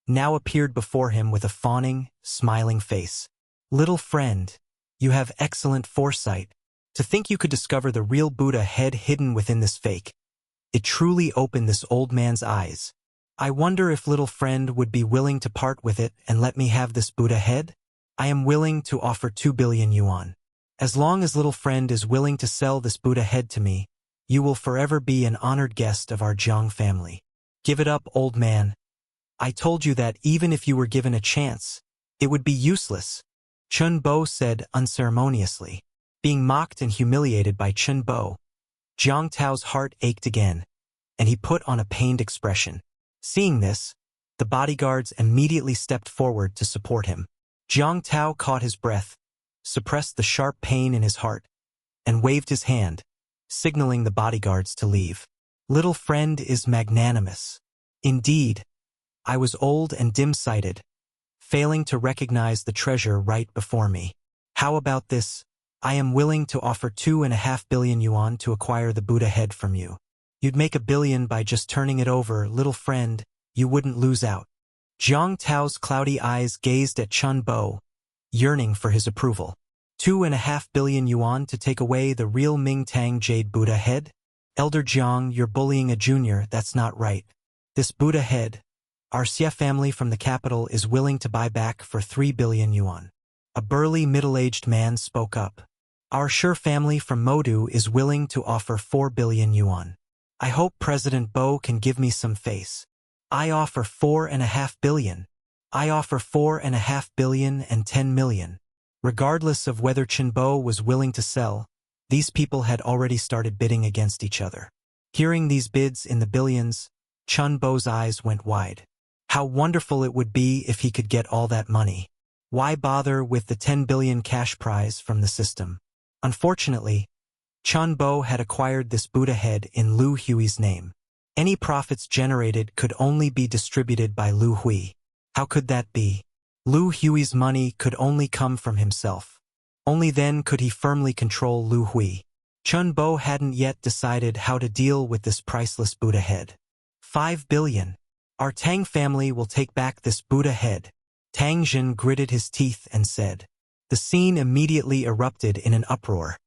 A: now appeared before him with a fawning, smiling face. Little friend, you have excellent foresight. To think you could discover the real Buddha head hidden within this fake. It truly opened this old man's eyes. I wonder if little friend would be willing to part with it and let me have this Buddha head? I am willing to offer 2 billion yuan. As long as little friend is willing to sell this Buddha head to me, you will forever be an honored guest of our Jiang family. Give it up, old man. I told you that even if you were given a chance, it would be useless, Chunbo said unceremoniously. Being mocked and humiliated by Chunbo, Jiang Tao's heart ached again, and he put on a pained expression. Seeing this, the bodyguards immediately stepped forward to support him. Jiang Tao caught his breath, suppressed the sharp pain in his heart, and waved his hand, signaling the bodyguards to leave. Little friend is magnanimous. Indeed, I was old and dim-sighted, failing to recognize the treasure right before me. How about this? I am willing to offer 2.5 billion yuan to acquire the Buddha head from you. You'd make 1 billion by just turning it over, little friend, you wouldn't lose out. Jiang Tao's cloudy eyes gazed at Chunbo, yearning for his approval. 2.5 billion yuan to take away the real Mingtang jade Buddha head? Elder Jiang, you're bullying a junior, that's not right. This Buddha head, our Xie family from the capital is willing to buy back for 3 billion yuan. A burly middle-aged man spoke up. Our Shi family from Modu is willing to offer 4 billion yuan. I hope President Bo can give me some face. I offer 4.5 billion. I offer 4.5 billion and 10 million. Regardless of whether Chunbo was willing to sell, these people had already started bidding against each other. Hearing these bids in the billions, Chunbo's eyes went wide. How wonderful it would be if he could get all that money. Why bother with the 10 billion cash prize from the system? Unfortunately, Chunbo had acquired this Buddha head in Lu Hui's name. Any profits generated could only be distributed by Lu Hui. How could that be? Lu Hui's money could only come from himself. Only then could he firmly control Lu Hui. Chunbo hadn't yet decided how to deal with this priceless Buddha head. 5 billion. Our Tang family will take back this Buddha head. Tang Jin gritted his teeth and said. The scene immediately erupted in an uproar,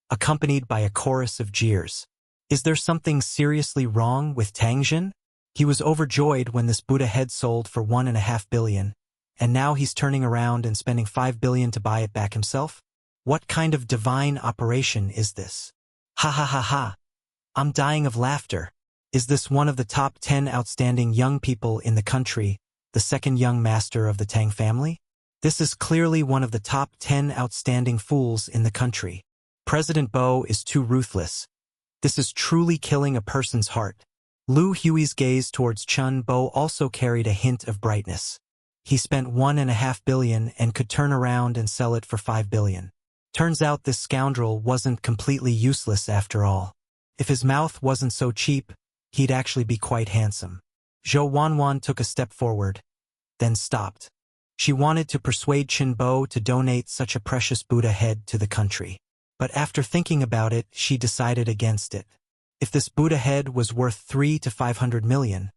A: accompanied by a chorus of jeers. Is there something seriously wrong with Tang Jin? He was overjoyed when this Buddha head sold for 1.5 billion, and now he's turning around and spending 5 billion to buy it back himself? What kind of divine operation is this? Ha ha ha ha. I'm dying of laughter. Is this one of the top 10 outstanding young people in the country, the second young master of the Tang family? This is clearly one of the top 10 outstanding fools in the country. President Bo is too ruthless. This is truly killing a person's heart. Lu Hui's gaze towards Chunbo also carried a hint of brightness. He spent 1.5 billion and could turn around and sell it for 5 billion. Turns out this scoundrel wasn't completely useless after all. If his mouth wasn't so cheap, he'd actually be quite handsome. Zhou Wanwan took a step forward, then stopped. She wanted to persuade Chunbo to donate such a precious Buddha head to the country. But after thinking about it, she decided against it. If this Buddha head was worth 3 to 500 million,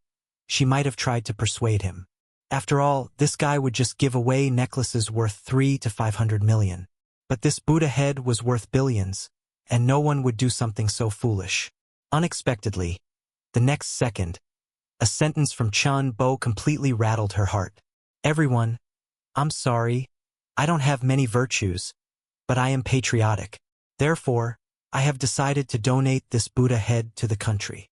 A: she might have tried to persuade him. After all, this guy would just give away necklaces worth 3 to 500 million. But this Buddha head was worth billions, and no one would do something so foolish. Unexpectedly, the next second, a sentence from Chunbo completely rattled her heart. Everyone, I'm sorry, I don't have many virtues, but I am patriotic. Therefore, I have decided to donate this Buddha head to the country.